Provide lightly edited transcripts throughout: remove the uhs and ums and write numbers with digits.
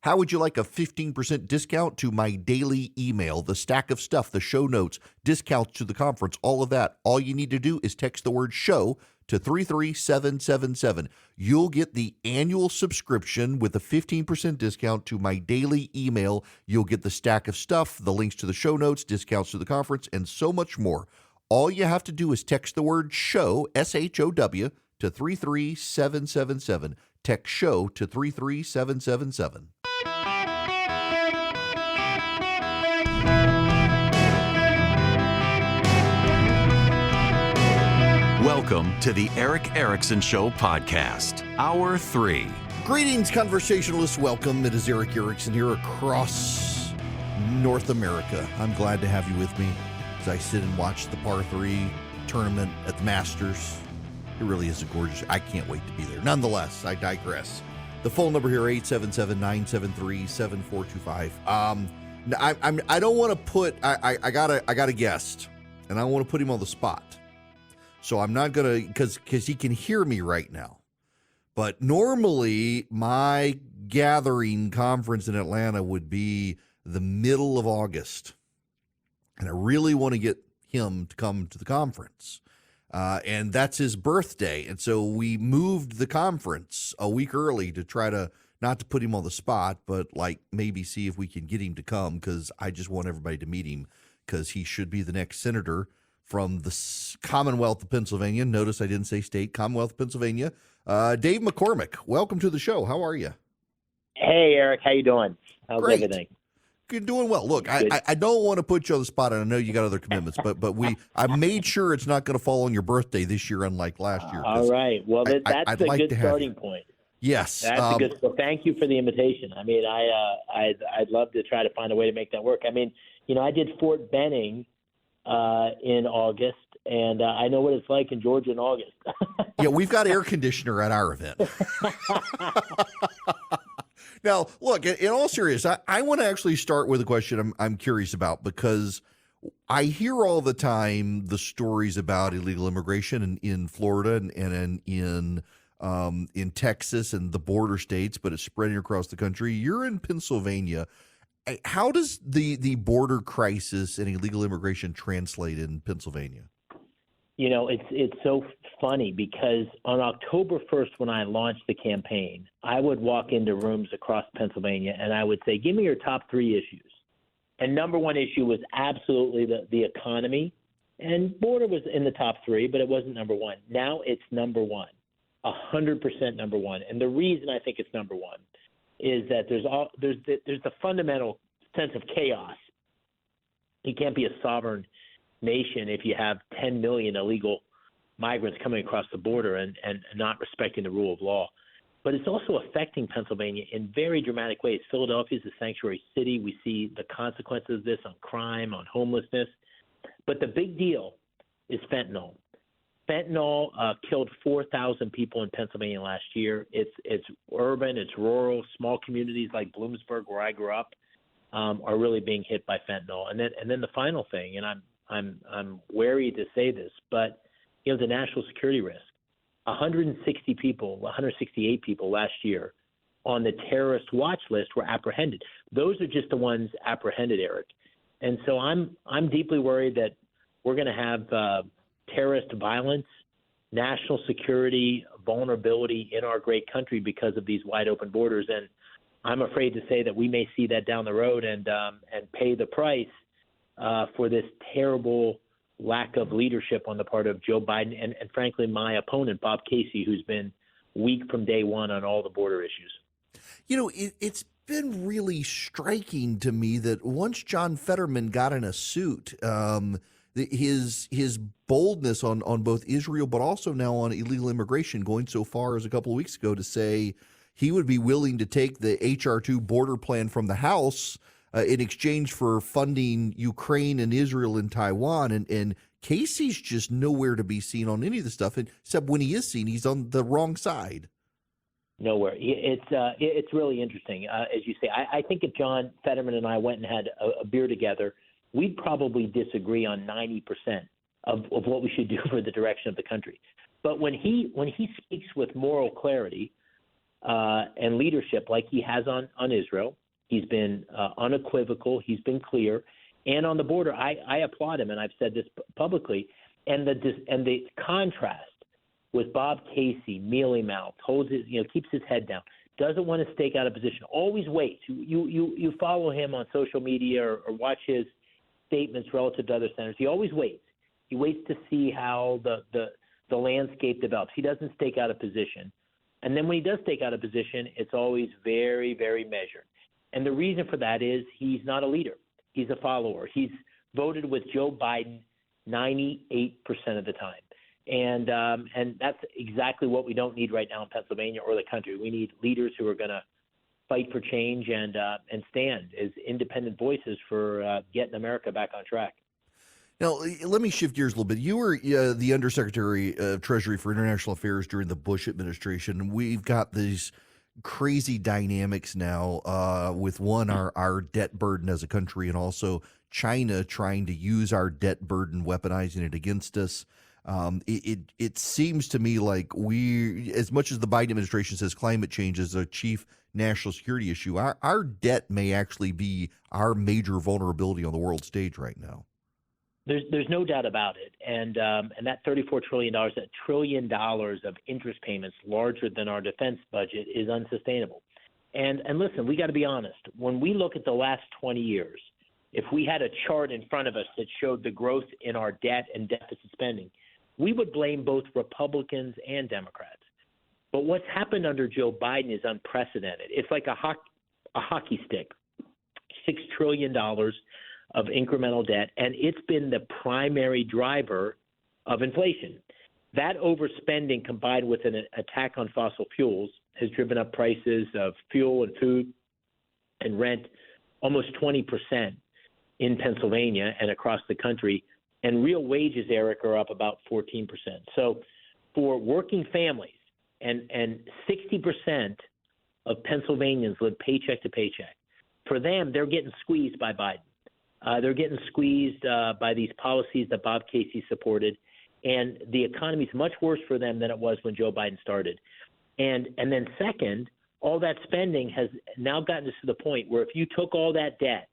How would you like a 15% discount to my daily email, the stack of stuff, the show notes, discounts to the conference, all of that? All you need to do is text the word show to 33777. You'll get the annual subscription with a 15% discount to my daily email. You'll get the stack of stuff, the links to the show notes, discounts to the conference, and so much more. All you have to do is text the word show, SHOW, to 33777. Text show to 33777. Welcome to the Eric Erickson Show podcast, Hour 3. Greetings, conversationalists. Welcome. It is Eric Erickson here across North America. I'm glad to have you with me as I sit and watch the par 3 tournament at the Masters. It really is a gorgeous. I can't wait to be there. Nonetheless, I digress. The phone number here, 877-973-7425. I don't want to put. I got a guest, and I don't want to put him on the spot. So I'm not gonna, because he can hear me right now. But normally my gathering conference in Atlanta would be the middle of August, and I really want to get him to come to the conference. And that's his birthday. And so we moved the conference a week early to try to, not to put him on the spot, but like maybe see if we can get him to come, because I just want everybody to meet him, because he should be the next senator from the Commonwealth of Pennsylvania. Notice I didn't say state, Commonwealth of Pennsylvania. Dave McCormick, welcome to the show. How are you? Hey, Eric. How you doing? How's Great. everything? You're doing well. Look, I don't want to put you on the spot, and I know you got other commitments, but I made sure it's not going to fall on your birthday this year, unlike last year. All right. Well, that's I'd a like good to have starting you. point. Yes. That's a good. So thank you for the invitation. I mean, I'd love to try to find a way to make that work. I mean, I did Fort Benning in August, and I know what it's like in Georgia in August. Yeah, we've got air conditioner at our event. Now, look, in all seriousness, I want to actually start with a question I'm curious about, because I hear all the time the stories about illegal immigration in Florida and in Texas and the border states, but it's spreading across the country. You're in Pennsylvania. How does the border crisis and illegal immigration translate in Pennsylvania? It's so funny, because on October 1st, when I launched the campaign, I would walk into rooms across Pennsylvania and I would say, give me your top 3 issues. And number 1 issue was absolutely the economy. And border was in the top 3, but it wasn't number 1. Now it's number 1, 100% number 1. And the reason I think it's number 1 is that there's the fundamental sense of chaos. You can't be a sovereign nation if you have 10 million illegal migrants coming across the border and not respecting the rule of law. But it's also affecting Pennsylvania in very dramatic ways. Philadelphia is a sanctuary city. We see the consequences of this on crime, on homelessness. But the big deal is fentanyl. Fentanyl killed 4,000 people in Pennsylvania last year. It's urban, it's rural, small communities like Bloomsburg, where I grew up, are really being hit by fentanyl. And then the final thing, and I'm wary to say this, but the national security risk. 168 people last year on the terrorist watch list were apprehended. Those are just the ones apprehended, Eric. And so I'm deeply worried that we're going to have terrorist violence, national security vulnerability in our great country because of these wide open borders. And I'm afraid to say that we may see that down the road and pay the price for this terrible lack of leadership on the part of Joe Biden and frankly, my opponent, Bob Casey, who's been weak from day one on all the border issues. It's been really striking to me that once John Fetterman got in a suit, his boldness on both Israel, but also now on illegal immigration, going so far as a couple of weeks ago to say he would be willing to take the HR2 border plan from the House in exchange for funding Ukraine and Israel and Taiwan. And Casey's just nowhere to be seen on any of the stuff, except when he is seen, he's on the wrong side. Nowhere. It's really interesting. As you say, I think if John Fetterman and I went and had a beer together, we'd probably disagree on 90% of what we should do for the direction of the country. But when he speaks with moral clarity, and leadership like he has on Israel. He's been unequivocal. He's been clear. And on the border, I applaud him, and I've said this publicly. And the contrast with Bob Casey, mealy-mouthed, keeps his head down, doesn't want to stake out a position, always waits. You follow him on social media or watch his statements relative to other senators. He always waits. He waits to see how the landscape develops. He doesn't stake out a position. And then when he does stake out a position, it's always very, very measured. And the reason for that is he's not a leader. He's a follower. He's voted with Joe Biden 98% of the time. And that's exactly what we don't need right now in Pennsylvania or the country. We need leaders who are going to fight for change and stand as independent voices for getting America back on track. Now, let me shift gears a little bit. You were the Undersecretary of Treasury for International Affairs during the Bush administration. We've got these crazy dynamics now with our debt burden as a country, and also China trying to use our debt burden, weaponizing it against us. It seems to me like as much as the Biden administration says climate change is a chief national security issue, our debt may actually be our major vulnerability on the world stage right now. There's no doubt about it, and that $34 trillion, that $1 trillion of interest payments larger than our defense budget is unsustainable. And listen, we got to be honest. When we look at the last 20 years, if we had a chart in front of us that showed the growth in our debt and deficit spending, we would blame both Republicans and Democrats. But what's happened under Joe Biden is unprecedented. It's like a hockey stick, $6 trillion of incremental debt, and it's been the primary driver of inflation. That overspending combined with an attack on fossil fuels has driven up prices of fuel and food and rent almost 20% in Pennsylvania and across the country. And real wages, Eric, are up about 14%. So for working families, and 60% of Pennsylvanians live paycheck to paycheck, for them, they're getting squeezed by Biden. They're getting squeezed by these policies that Bob Casey supported, and the economy is much worse for them than it was when Joe Biden started. And then second, all that spending has now gotten us to the point where if you took all that debt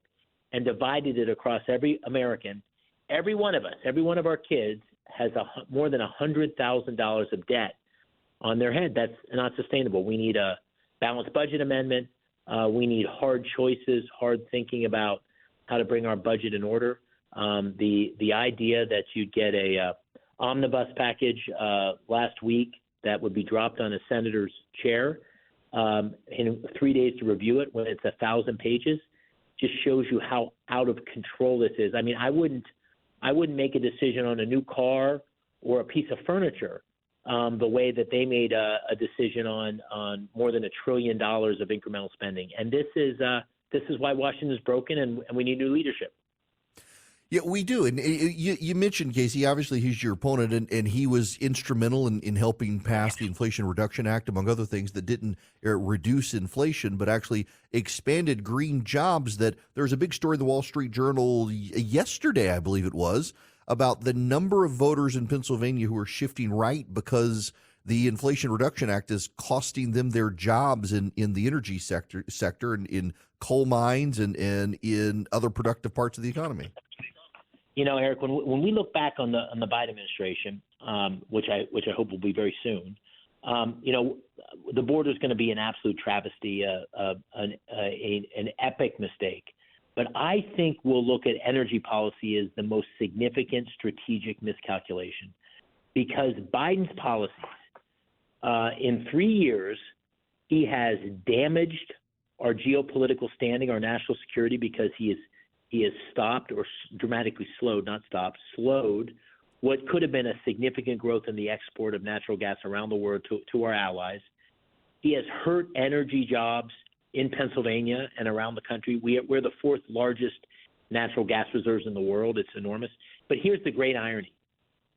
and divided it across every American, every one of us, every one of our kids has more than $100,000 of debt on their head. That's not sustainable. We need a balanced budget amendment. We need hard choices, hard thinking about how to bring our budget in order. The idea that you'd get a omnibus package last week that would be dropped on a senator's chair in 3 days to review it when it's 1,000 pages just shows you how out of control this is. I mean, I wouldn't make a decision on a new car or a piece of furniture the way that they made a decision on more than $1 trillion of incremental spending. And this is why Washington is broken, and we need new leadership. Yeah, we do. And you mentioned Casey. Obviously, he's your opponent, and he was instrumental in helping pass the Inflation Reduction Act, among other things, that didn't reduce inflation, but actually expanded green jobs. That there was a big story in the Wall Street Journal yesterday, I believe it was, about the number of voters in Pennsylvania who are shifting right because the Inflation Reduction Act is costing them their jobs in the energy sector and in coal mines and in other productive parts of the economy. You know, Eric, when we look back on the Biden administration, which I hope will be very soon, the border is going to be an absolute travesty, an epic mistake. But I think we'll look at energy policy as the most significant strategic miscalculation, because Biden's policies, in 3 years, he has damaged our geopolitical standing, our national security, because he has stopped or dramatically slowed, not stopped, slowed what could have been a significant growth in the export of natural gas around the world to our allies. He has hurt energy jobs in Pennsylvania and around the country. We're the fourth largest natural gas reserves in the world. It's enormous. But here's the great irony.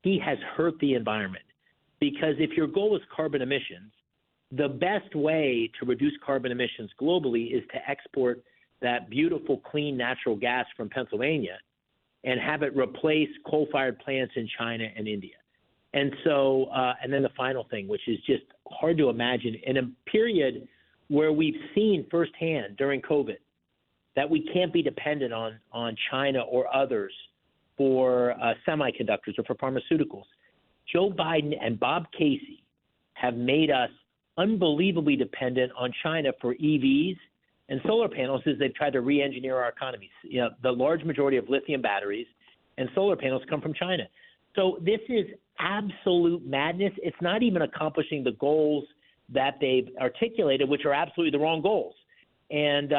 He has hurt the environment, because if your goal is carbon emissions, the best way to reduce carbon emissions globally is to export that beautiful, clean natural gas from Pennsylvania and have it replace coal-fired plants in China and India. And so, and then the final thing, which is just hard to imagine, in a period where we've seen firsthand during COVID that we can't be dependent on China or others for semiconductors or for pharmaceuticals. Joe Biden and Bob Casey have made us unbelievably dependent on China for EVs and solar panels as they've tried to re-engineer our economies. You know, the large majority of lithium batteries and solar panels come from China. So this is absolute madness. It's not even accomplishing the goals that they've articulated, which are absolutely the wrong goals. And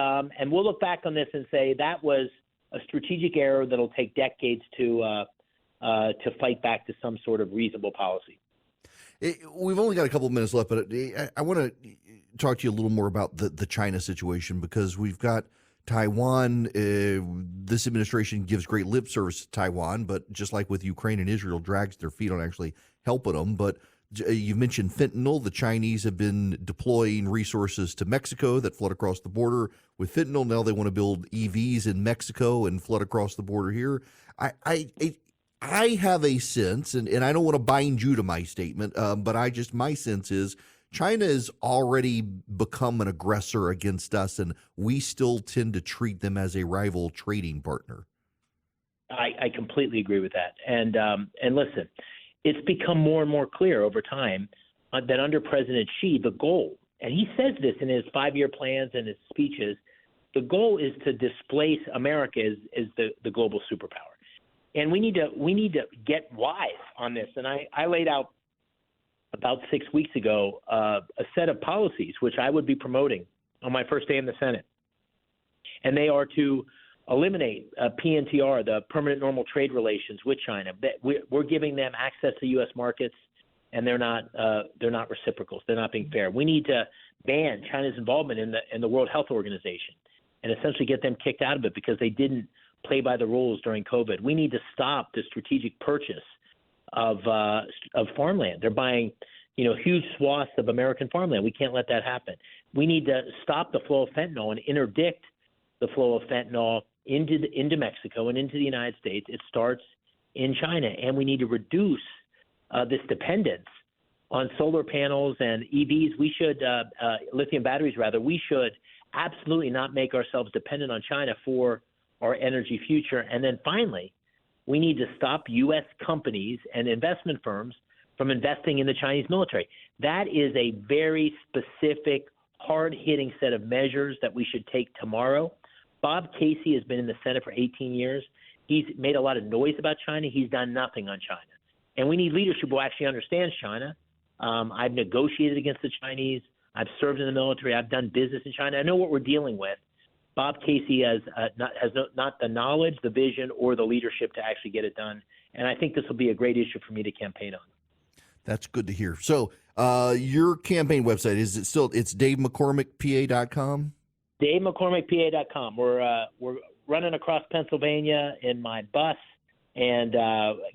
we'll look back on this and say that was a strategic error that'll take decades to fight back to some sort of reasonable policy. We've only got a couple of minutes left, but I want to talk to you a little more about the China situation, because we've got Taiwan. This administration gives great lip service to Taiwan, but just like with Ukraine and Israel, drags their feet on actually helping them. But you mentioned fentanyl. The Chinese have been deploying resources to Mexico that flood across the border with fentanyl. Now they want to build EVs in Mexico and flood across the border here. I have a sense, and I don't want to bind you to my statement, but my sense is China has already become an aggressor against us, and we still tend to treat them as a rival trading partner. I completely agree with that. And listen, it's become more and more clear over time that under President Xi, the goal, and he says this in his 5-year plans and his speeches, the goal is to displace America as the global superpower. And we need to get wise on this. And I laid out about 6 weeks ago a set of policies which I would be promoting on my first day in the Senate. And they are to eliminate PNTR, the permanent normal trade relations with China. We're giving them access to U.S. markets, and they're not reciprocals. They're not being fair. We need to ban China's involvement in the World Health Organization and essentially get them kicked out of it because they didn't play by the rules during COVID. We need to stop the strategic purchase of farmland. They're buying, huge swaths of American farmland. We can't let that happen. We need to stop the flow of fentanyl and interdict the flow of fentanyl into Mexico and into the United States. It starts in China, and we need to reduce this dependence on solar panels and EVs. We should lithium batteries rather. We should absolutely not make ourselves dependent on China for our energy future. And then finally, we need to stop U.S. companies and investment firms from investing in the Chinese military. That is a very specific, hard-hitting set of measures that we should take tomorrow. Bob Casey has been in the Senate for 18 years. He's made a lot of noise about China. He's done nothing on China. And we need leadership who actually understands China. I've negotiated against the Chinese. I've served in the military. I've done business in China. I know what we're dealing with. Bob Casey has not the knowledge, the vision, or the leadership to actually get it done. And I think this will be a great issue for me to campaign on. That's good to hear. So your campaign website, it's DaveMcCormickPA.com? DaveMcCormickPA.com. We're running across Pennsylvania in my bus and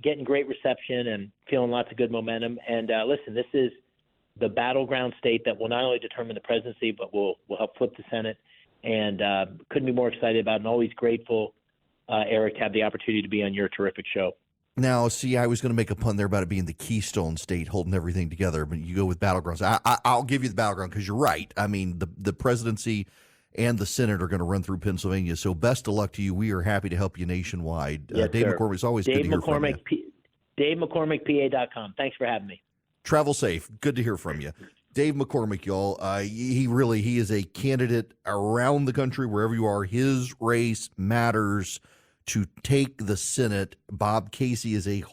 getting great reception and feeling lots of good momentum. And listen, this is the battleground state that will not only determine the presidency, but will help flip the Senate. And couldn't be more excited about it, and always grateful, Eric, to have the opportunity to be on your terrific show. Now, see, I was going to make a pun there about it being the Keystone State holding everything together, but you go with battlegrounds. I'll give you the battleground because you're right. I mean, the presidency and the Senate are going to run through Pennsylvania, so best of luck to you. We are happy to help you nationwide. Yes, Dave sir. McCormick, it's always good to hear from you. DaveMcCormickPA.com. Thanks for having me. Travel safe. Good to hear from you. Dave McCormick, y'all, he is a candidate around the country, wherever you are. His race matters to take the Senate. Bob Casey is a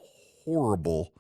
horrible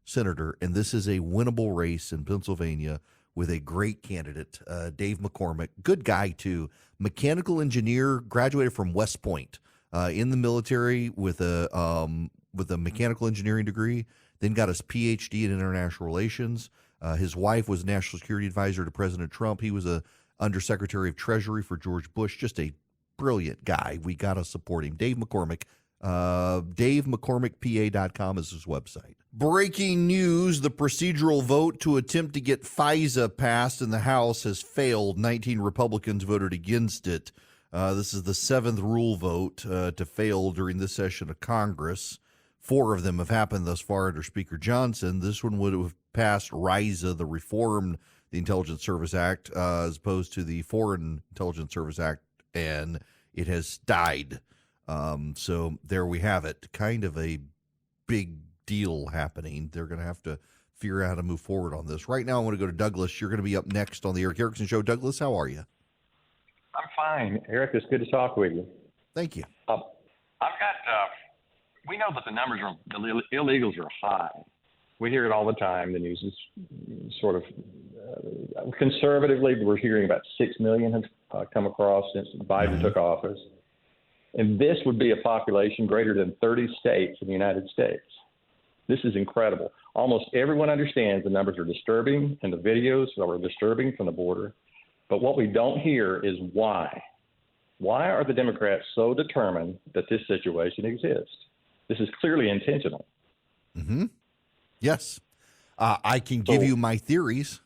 senator, and this is a winnable race in Pennsylvania with a great candidate, Dave McCormick. Good guy, too. Mechanical engineer, graduated from West Point in the military with a mechanical engineering degree, then got his PhD in international relations. His wife was national security advisor to President Trump. He was a undersecretary of Treasury for George Bush. Just a brilliant guy. We got to support him. Dave McCormick. DaveMcCormickPA.com is his website. Breaking news, the procedural vote to attempt to get FISA passed in the House has failed. 19 Republicans voted against it. This is the seventh rule vote to fail during this session of Congress. 4 of them have happened thus far under Speaker Johnson. This one would have passed RISA, the Reformed the Intelligence Service Act, as opposed to the Foreign Intelligence Service Act, and it has died. So there we have it. Kind of a big deal happening. They're going to have to figure out how to move forward on this. Right now, I want to go to Douglas. You're going to be up next on the Eric Erickson Show. Douglas, how are you? I'm fine, Eric. It's good to talk with you. Thank you. I've got. We know that the numbers of the illegals are high. We hear it all the time. The news is sort of conservatively, we're hearing about 6 million have come across since Biden took office. And this would be a population greater than 30 states in the United States. This is incredible. Almost everyone understands the numbers are disturbing and the videos are disturbing from the border. But what we don't hear is why. Why are the Democrats so determined that this situation exists? This is clearly intentional. Mm-hmm. Yes. I can give you my theories.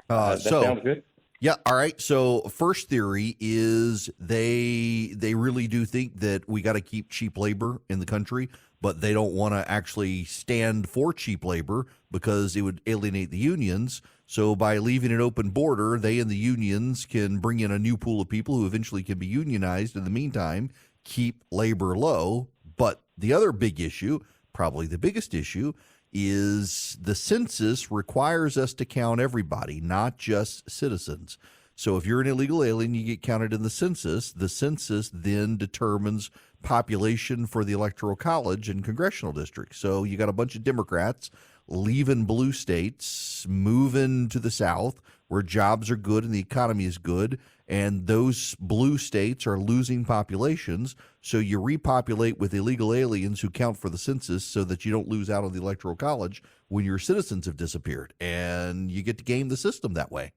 That sounds good. Yeah. All right. So first theory is they really do think that we got to keep cheap labor in the country, but they don't want to actually stand for cheap labor because it would alienate the unions. So by leaving an open border, they and the unions can bring in a new pool of people who eventually can be unionized. In the meantime, keep labor low. But the other big issue, probably the biggest issue, is the census requires us to count everybody, not just citizens. So if you're an illegal alien, you get counted in the census. The census then determines population for the Electoral College and congressional districts. So you got a bunch of Democrats leaving blue states, moving to the South where jobs are good and the economy is good, and those blue states are losing populations. So you repopulate with illegal aliens who count for the census so that you don't lose out on the Electoral College when your citizens have disappeared, and you get to game the system that way.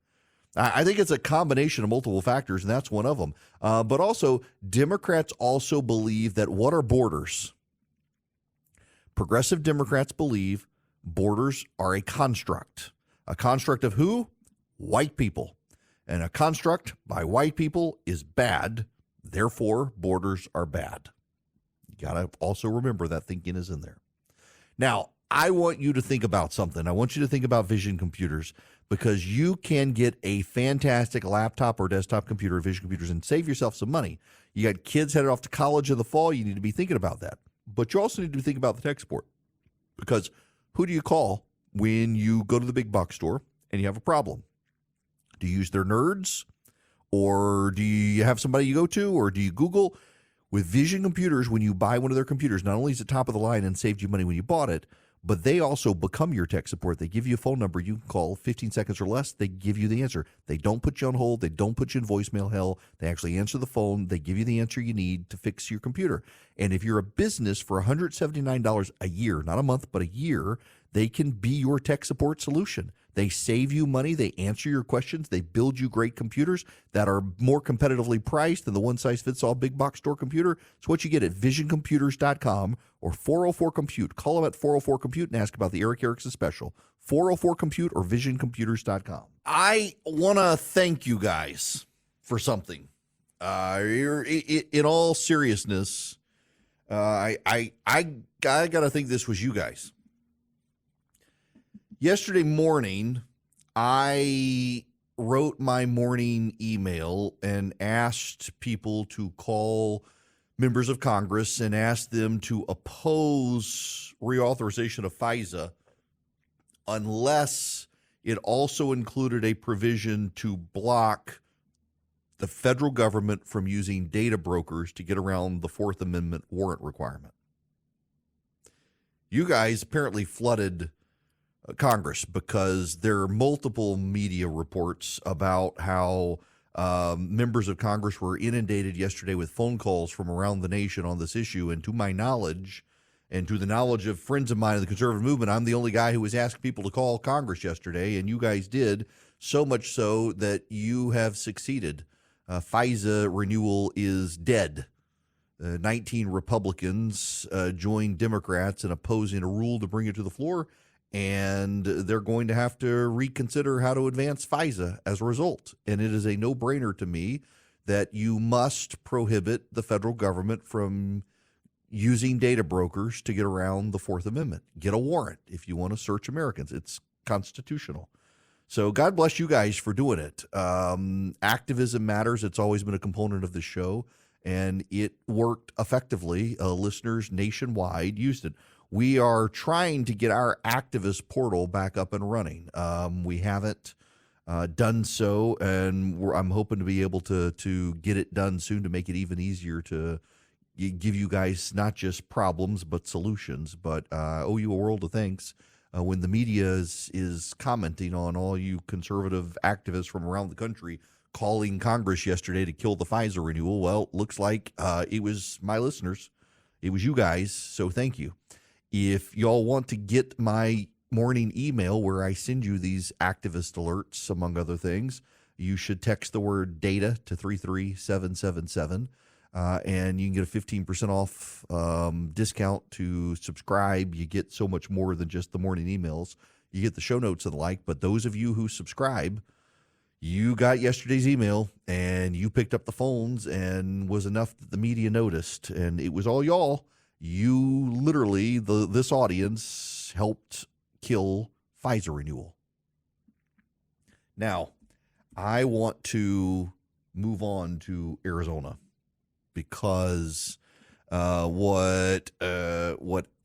I think it's a combination of multiple factors, and that's one of them. But also, Democrats also believe that what are borders? Progressive Democrats believe borders are a construct. A construct of who? White people. And a construct by white people is bad. Therefore, borders are bad. You got to also remember that thinking is in there. Now, I want you to think about something. I want you to think about vision computers, because you can get a fantastic laptop or desktop computer, vision computers, and save yourself some money. You got kids headed off to college in the fall. You need to be thinking about that. But you also need to think about the tech support, because who do you call when you go to the big box store and you have a problem? Do you use their nerds, or do you have somebody you go to, or do you Google? With Vision Computers, when you buy one of their computers, not only is it top of the line and saved you money when you bought it, but they also become your tech support. They give you a phone number you can call, 15 seconds or less. They give you the answer. They don't put you on hold. They don't put you in voicemail hell. They actually answer the phone. They give you the answer you need to fix your computer. And if you're a business, for $179 a year, not a month, but a year, they can be your tech support solution. They save you money. They answer your questions. They build you great computers that are more competitively priced than the one-size-fits-all big box store computer. It's what you get at visioncomputers.com or 404-COMPUTE. Call them at 404-COMPUTE and ask about the Eric Erickson special. 404-COMPUTE or visioncomputers.com. I want to thank you guys for something. In all seriousness, I got to think this was you guys. Yesterday morning, I wrote my morning email and asked people to call members of Congress and asked them to oppose reauthorization of FISA unless it also included a provision to block the federal government from using data brokers to get around the Fourth Amendment warrant requirement. You guys apparently flooded Congress because there are multiple media reports about how members of Congress were inundated yesterday with phone calls from around the nation on this issue. And to my knowledge, and to the knowledge of friends of mine in the conservative movement, I'm the only guy who was asked people to call Congress yesterday, and you guys did, so much so that you have succeeded. FISA renewal is dead. 19 Republicans joined Democrats in opposing a rule to bring it to the floor, and they're going to have to reconsider how to advance FISA as a result. And it is a no-brainer to me that you must prohibit the federal government from using data brokers to get around the Fourth Amendment. Get a warrant if you want to search Americans. It's constitutional. So God bless you guys for doing it. Activism matters. It's always been a component of the show, and it worked effectively. Listeners nationwide used it. We are trying to get our activist portal back up and running. We haven't done so, and I'm hoping to be able to get it done soon to make it even easier to give you guys not just problems but solutions. But I owe you a world of thanks when the media is commenting on all you conservative activists from around the country calling Congress yesterday to kill the Pfizer renewal. Well, looks like it was my listeners. It was you guys, so thank you. If y'all want to get my morning email where I send you these activist alerts, among other things, you should text the word data to 33777, and you can get a 15% off discount to subscribe. You get so much more than just the morning emails. You get the show notes and the like, but those of you who subscribe, you got yesterday's email and you picked up the phones and was enough that the media noticed, and it was all y'all. You literally, this audience helped kill Pfizer renewal. Now, I want to move on to Arizona because what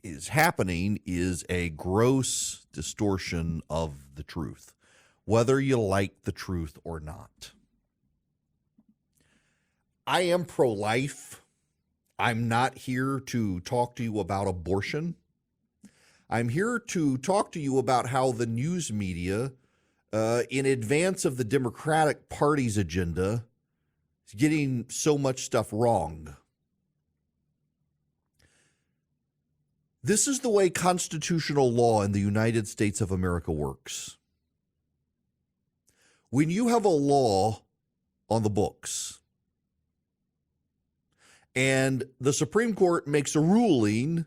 is happening is a gross distortion of the truth, whether you like the truth or not. I am pro-life. I'm not here to talk to you about abortion. I'm here to talk to you about how the news media, in advance of the Democratic Party's agenda, is getting so much stuff wrong. This is the way constitutional law in the United States of America works. When you have a law on the books, and the Supreme Court makes a ruling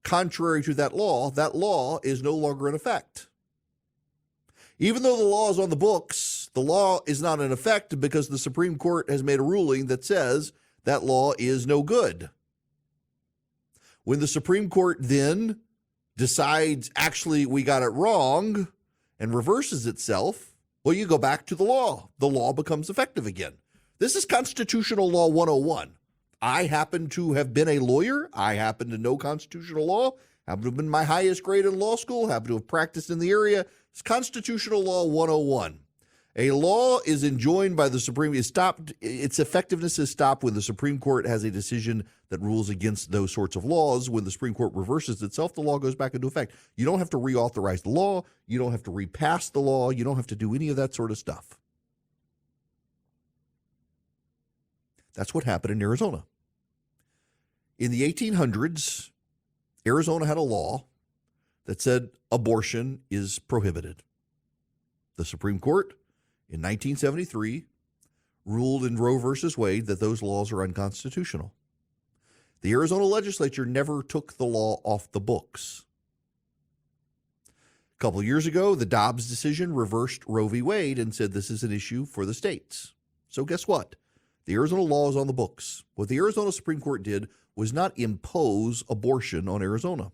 contrary to that law is no longer in effect. Even though the law is on the books, the law is not in effect because the Supreme Court has made a ruling that says that law is no good. When the Supreme Court then decides, actually, we got it wrong and reverses itself, well, you go back to the law. The law becomes effective again. This is Constitutional Law 101. I happen to have been a lawyer. I happen to know constitutional law. Happen to have been my highest grade in law school. Happen to have practiced in the area. It's Constitutional Law 101. A law is enjoined by the Supreme Court. Its effectiveness is stopped when the Supreme Court has a decision that rules against those sorts of laws. When the Supreme Court reverses itself, the law goes back into effect. You don't have to reauthorize the law. You don't have to repass the law. You don't have to do any of that sort of stuff. That's what happened in Arizona. In the 1800s, Arizona had a law that said abortion is prohibited. The Supreme Court in 1973 ruled in Roe versus Wade that those laws are unconstitutional. The Arizona legislature never took the law off the books. A couple of years ago, the Dobbs decision reversed Roe v. Wade and said this is an issue for the states. So guess what? The Arizona law is on the books. What the Arizona Supreme Court did was not impose abortion on Arizona.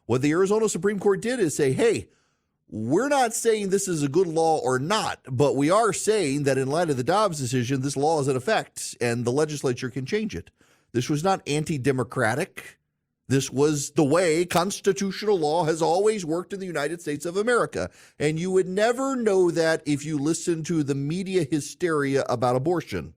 What the Arizona Supreme Court did is say, hey, we're not saying this is a good law or not, but we are saying that in light of the Dobbs decision, this law is in effect and the legislature can change it. This was not anti-democratic. This was the way constitutional law has always worked in the United States of America. And you would never know that if you listen to the media hysteria about abortion.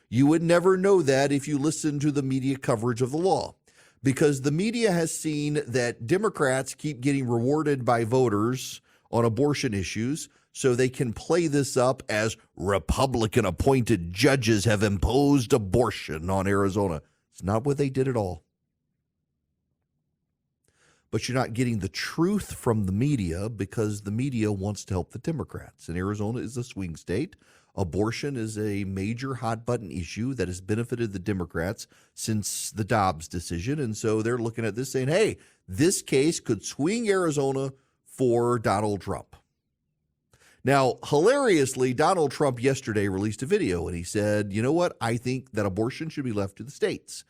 You would never know that if you listen to the media coverage of the law, because the media has seen that Democrats keep getting rewarded by voters on abortion issues, so they can play this up as Republican-appointed judges have imposed abortion on Arizona. It's not what they did at all. But you're not getting the truth from the media because the media wants to help the Democrats. And Arizona is a swing state. Abortion is a major hot-button issue that has benefited the Democrats since the Dobbs decision. And so they're looking at this saying, hey, this case could swing Arizona for Donald Trump. Now, hilariously, Donald Trump yesterday released a video and he said, you know what? I think that abortion should be left to the states.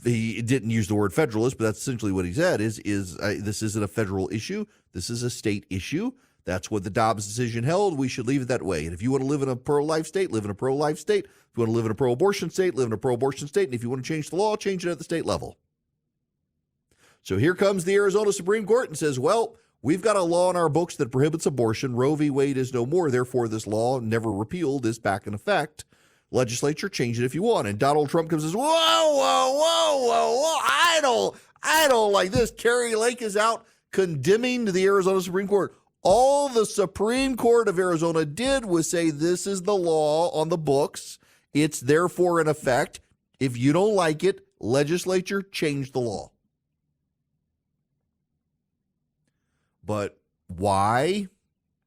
He didn't use the word federalist, but that's essentially what he said is this isn't a federal issue. This is a state issue. That's what the Dobbs decision held. We should leave it that way. And if you want to live in a pro-life state, live in a pro-life state. If you want to live in a pro-abortion state, live in a pro-abortion state. And if you want to change the law, change it at the state level. So here comes the Arizona Supreme Court and says, well, we've got a law in our books that prohibits abortion. Roe v. Wade is no more. Therefore, this law, never repealed, is back in effect. Legislature, change it if you want. And Donald Trump comes and says, whoa. I don't like this. Carrie Lake is out condemning the Arizona Supreme Court. All the Supreme Court of Arizona did was say this is the law on the books. It's therefore in effect. If you don't like it, legislature, change the law. But why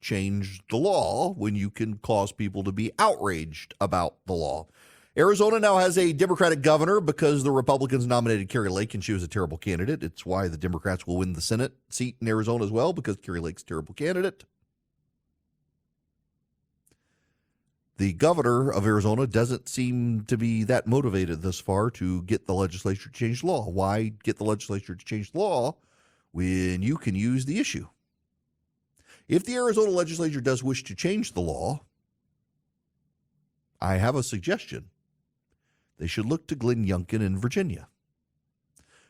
change the law when you can cause people to be outraged about the law? Arizona now has a Democratic governor because the Republicans nominated Carrie Lake and she was a terrible candidate. It's why the Democrats will win the Senate seat in Arizona as well, because Carrie Lake's a terrible candidate. The governor of Arizona doesn't seem to be that motivated thus far to get the legislature to change the law. Why get the legislature to change the law when you can use the issue? If the Arizona legislature does wish to change the law, I have a suggestion. They should look to Glenn Youngkin in Virginia,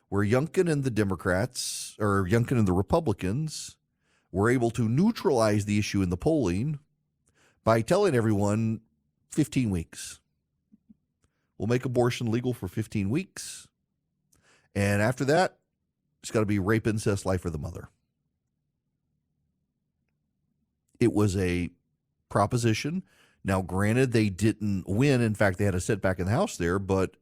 where Youngkin and the Democrats, or Youngkin and the Republicans, were able to neutralize the issue in the polling by telling everyone 15 weeks. We'll make abortion legal for 15 weeks. And after that, it's got to be rape, incest, life of the mother. It was a proposition. Now, granted, they didn't win. In fact, they had a setback in the House there, but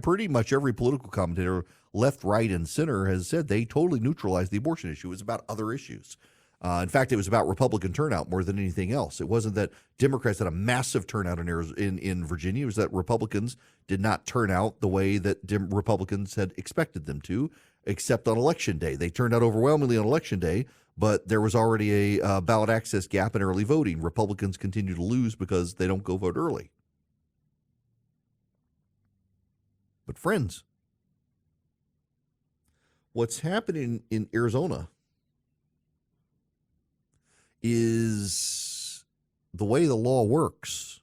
pretty much every political commentator, left, right, and center, has said they totally neutralized the abortion issue. It was about other issues. In fact, it was about Republican turnout more than anything else. It wasn't that Democrats had a massive turnout in Virginia. It was that Republicans did not turn out the way that Republicans had expected them to, except on Election Day. They turned out overwhelmingly on Election Day, but there was already a ballot access gap in early voting. Republicans continue to lose because they don't go vote early. But friends, what's happening in Arizona is the way the law works.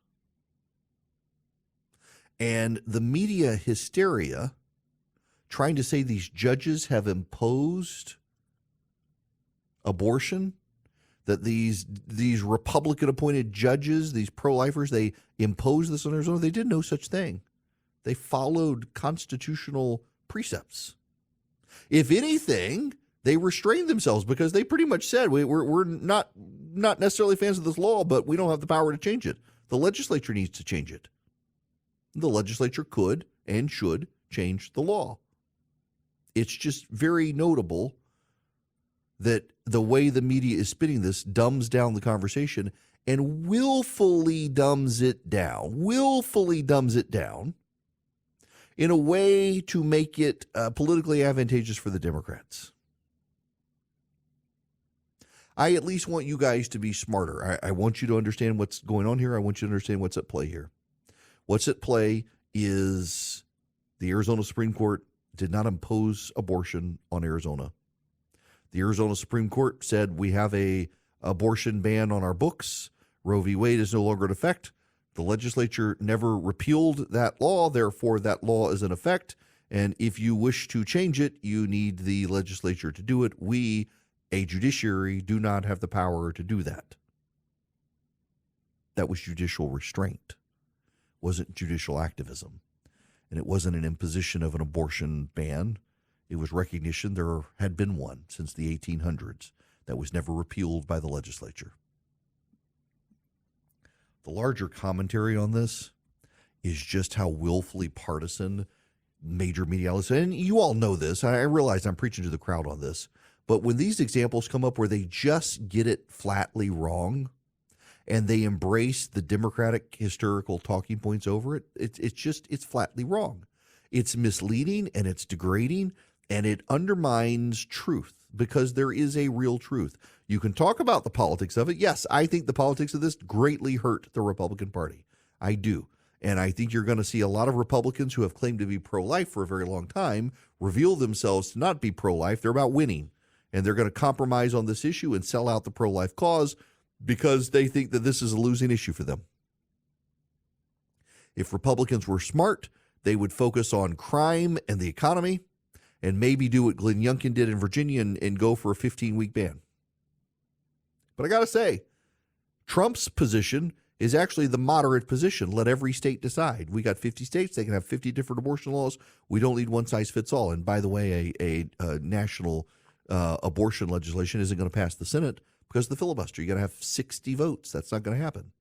And the media hysteria trying to say these judges have imposed abortion, that these Republican-appointed judges, these pro-lifers, they imposed this on Arizona. They did no such thing. They followed constitutional precepts. If anything, they restrained themselves because they pretty much said, we're not necessarily fans of this law, but we don't have the power to change it. The legislature needs to change it. The legislature could and should change the law. It's just very notable that the way the media is spinning this dumbs down the conversation and willfully dumbs it down in a way to make it politically advantageous for the Democrats. I at least want you guys to be smarter. I want you to understand what's going on here. I want you to understand what's at play here. What's at play is the Arizona Supreme Court did not impose abortion on Arizona. The Arizona Supreme Court said we have a abortion ban on our books. Roe v. Wade is no longer in effect. The legislature never repealed that law. Therefore, that law is in effect. And if you wish to change it, you need the legislature to do it. We, a judiciary, do not have the power to do that. That was judicial restraint. It wasn't judicial activism. And it wasn't an imposition of an abortion ban. It was recognition there had been one since the 1800s that was never repealed by the legislature. The larger commentary on this is just how willfully partisan major media outlets, and you all know this, I realize I'm preaching to the crowd on this, but when these examples come up where they just get it flatly wrong and they embrace the Democratic historical talking points over it, it's flatly wrong. It's misleading and it's degrading and it undermines truth because there is a real truth. You can talk about the politics of it. Yes, I think the politics of this greatly hurt the Republican Party. I do. And I think you're going to see a lot of Republicans who have claimed to be pro-life for a very long time reveal themselves to not be pro-life. They're about winning. And they're going to compromise on this issue and sell out the pro-life cause because they think that this is a losing issue for them. If Republicans were smart, they would focus on crime and the economy and maybe do what Glenn Youngkin did in Virginia and go for a 15-week ban. But I got to say, Trump's position is actually the moderate position. Let every state decide. We got 50 states. They can have 50 different abortion laws. We don't need one size fits all. And by the way, a national abortion legislation isn't going to pass the Senate because of the filibuster. You got to have 60 votes. That's not going to happen.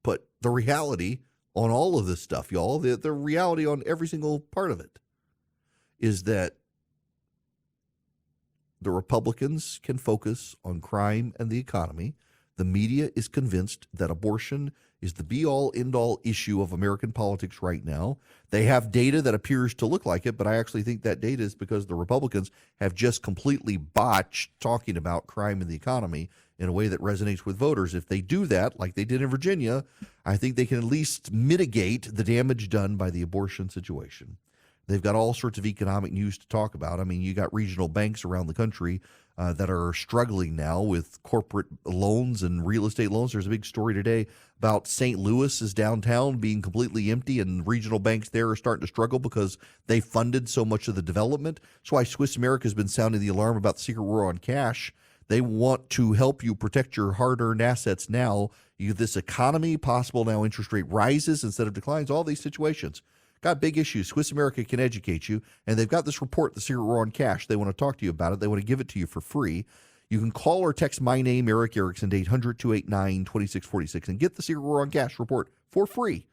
But the reality on all of this stuff, y'all, the reality on every single part of it is that the Republicans can focus on crime and the economy. The media is convinced that abortion is the be-all, end-all issue of American politics right now. They have data that appears to look like it, but I actually think that data is because the Republicans have just completely botched talking about crime and the economy in a way that resonates with voters. If they do that, like they did in Virginia, I think they can at least mitigate the damage done by the abortion situation. They've got all sorts of economic news to talk about. I mean, you got regional banks around the country that are struggling now with corporate loans and real estate loans. There's a big story today about St. Louis's downtown being completely empty, and regional banks there are starting to struggle because they funded so much of the development. That's why Swiss America has been sounding the alarm about the secret war on cash. They want to help you protect your hard-earned assets now. This economy, possible now interest rate rises instead of declines, all these situations. Got big issues. Swiss America can educate you, and they've got this report, The Secret War on Cash. They want to talk to you about it. They want to give it to you for free. You can call or text my name, Eric Erickson, to 800-289-2646 and get The Secret War on Cash report for free.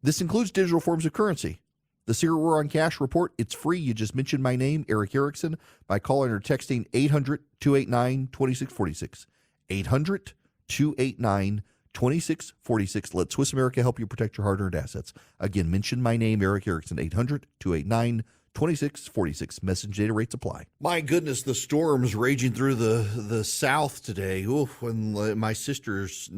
This includes digital forms of currency. The Secret War on Cash report, it's free. You just mention my name, Eric Erickson, by calling or texting 800-289-2646. 800-289-2646. 2646. Let Swiss America help you protect your hard-earned assets. Again, mention my name, Eric Erickson, 800-289-2646. Message data rates apply. My goodness, the storms raging through the South today. Oof, when my sister's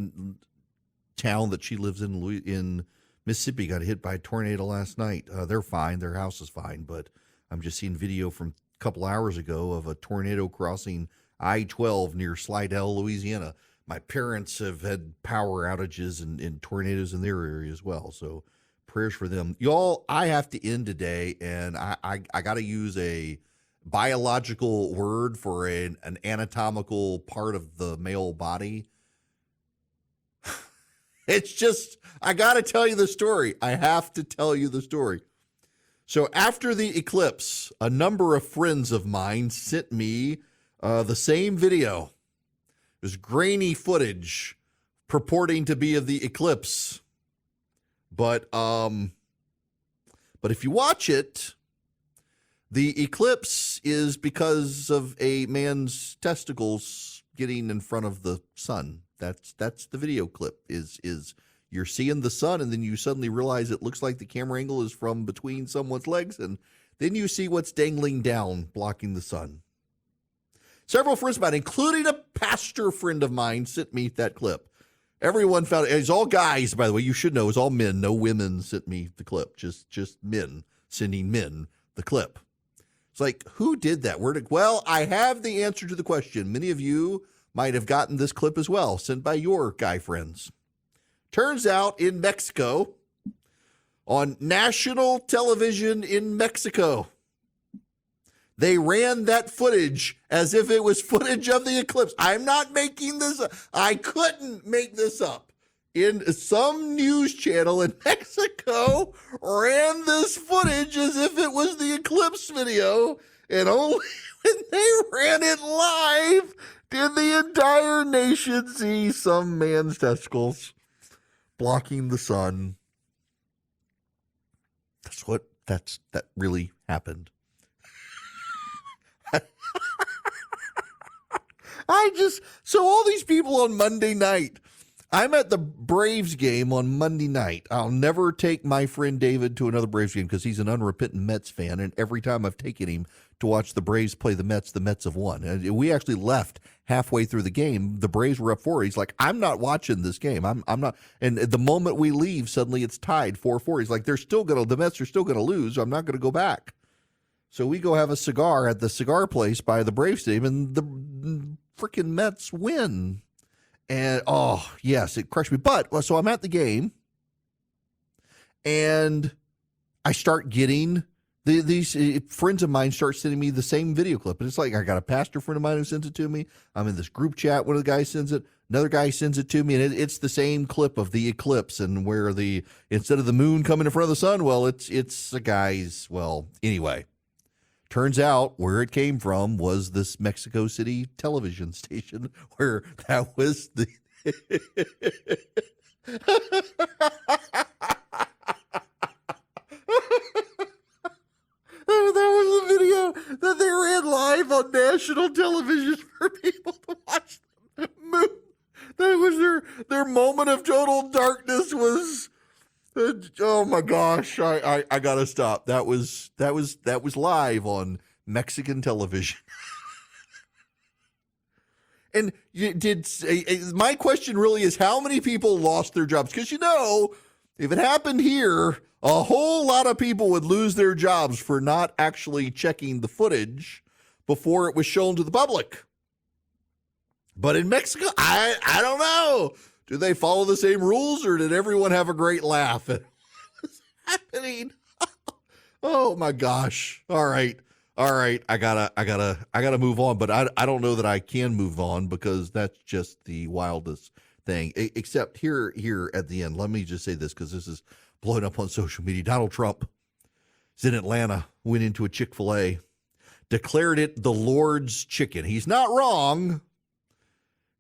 town that she lives in Mississippi got hit by a tornado last night. They're fine. Their house is fine, but I'm just seeing video from a couple hours ago of a tornado crossing I-12 near Slidell, Louisiana. My parents have had power outages and tornadoes in their area as well. So prayers for them. Y'all, I have to end today, and I got to use a biological word for an anatomical part of the male body. It's just, I got to tell you the story. I have to tell you the story. So after the eclipse, a number of friends of mine sent me the same video. There's grainy footage purporting to be of the eclipse. But if you watch it, the eclipse is because of a man's testicles getting in front of the sun. That's the video clip is you're seeing the sun, and then you suddenly realize it looks like the camera angle is from between someone's legs, and then you see what's dangling down, blocking the sun. Several friends of mine, including a pastor friend of mine, sent me that clip. Everyone found it. It's all guys, by the way. You should know. It's all men. No women sent me the clip. Just men sending men the clip. It's like, who did that? Well, I have the answer to the question. Many of you might have gotten this clip as well, sent by your guy friends. Turns out in Mexico, on national television in Mexico, they ran that footage as if it was footage of the eclipse. I'm not making this up. I couldn't make this up. In some news channel in Mexico ran this footage as if it was the eclipse video, and only when they ran it live did the entire nation see some man's testicles blocking the sun. That really happened. So all these people on Monday night, I'm at the Braves game on Monday night. I'll never take my friend David to another Braves game because he's an unrepentant Mets fan, and every time I've taken him to watch the Braves play the Mets. The Mets have won. And we actually left halfway through the game. The Braves were up 4. He's like, I'm not watching this game. I'm not. And the moment we leave, suddenly it's tied 4-4. He's like, the Mets are still gonna lose. I'm not gonna go back. So we go have a cigar at the cigar place by the Braves Stadium, and the freaking Mets win. And oh yes, it crushed me. But so I'm at the game, and I start getting these friends of mine start sending me the same video clip. And it's like, I got a pastor friend of mine who sends it to me. I'm in this group chat. One of the guys sends it. Another guy sends it to me. And it's the same clip of the eclipse, and where instead of the moon coming in front of the sun, well, it's a guy's, well, anyway. Turns out where it came from was this Mexico City television station, where that was the that was the video that they ran live on national television for people to watch the moon. That was their moment of total darkness. Was oh my gosh, I gotta stop. That was live on Mexican television. And my question really is, how many people lost their jobs? Because if it happened here, a whole lot of people would lose their jobs for not actually checking the footage before it was shown to the public. But in Mexico, I don't know. Do they follow the same rules, or did everyone have a great laugh at what's happening? Oh my gosh. All right. I gotta move on, but I don't know that I can move on, because that's just the wildest thing. Except here at the end, let me just say this, because this is blowing up on social media. Donald Trump is in Atlanta, went into a Chick-fil-A, declared it the Lord's chicken. He's not wrong.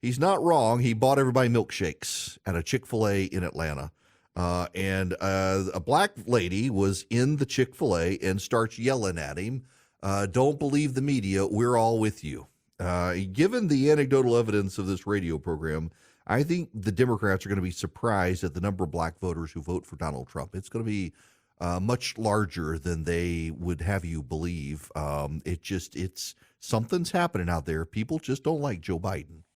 He bought everybody milkshakes at a Chick-fil-A in Atlanta. And a black lady was in the Chick-fil-A and starts yelling at him, don't believe the media, we're all with you. Given the anecdotal evidence of this radio program, I think the Democrats are going to be surprised at the number of black voters who vote for Donald Trump. It's going to be much larger than they would have you believe. It's something's happening out there. People just don't like Joe Biden.